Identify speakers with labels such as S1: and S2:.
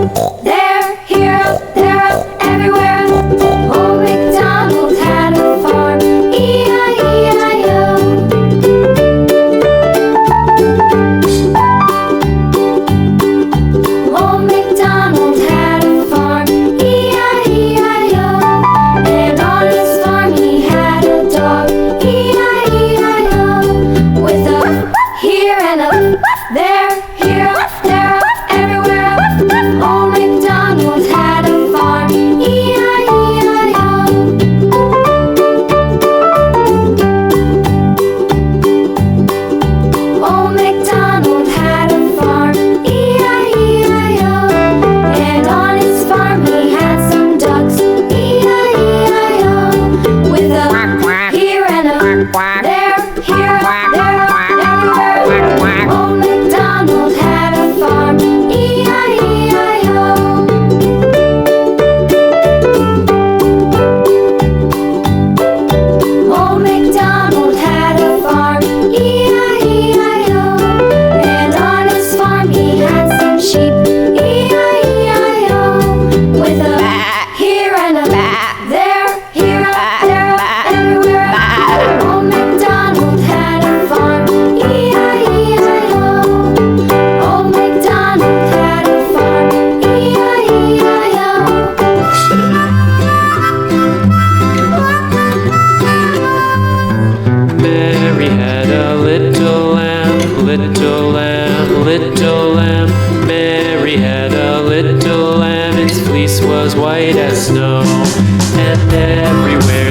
S1: There, here, there, everywhere. Old MacDonald had a farm. E-I-E-I-O. Old MacDonald had a farm. E-I-E-I-O. And on his farm he had a dog. E-I-E-I-O. With a here and a there, here, there, everywhere. Old MacDonald had a farm. E-I-E-I-O. Old MacDonald had a farm. E-I-E-I-O. And on his farm he had some ducks. E-I-E-I-O. With a here and a there, here, there, everywhere. Old MacDonald had a farm. E-I-E-I-O. Old MacDonald had a farm. E-I-E-I-O. And on his farm he had some sheep. E-I-E-I-O. With a here and a there, here, there, everywhere. Old MacDonald had a farm. E-I-E-I-O. Old MacDonald had a farm. E-I-E-I-O.
S2: Mary had a little lamb, little lamb, little lamb. Mary had a little lamb, its fleece was white as snow, and everywhere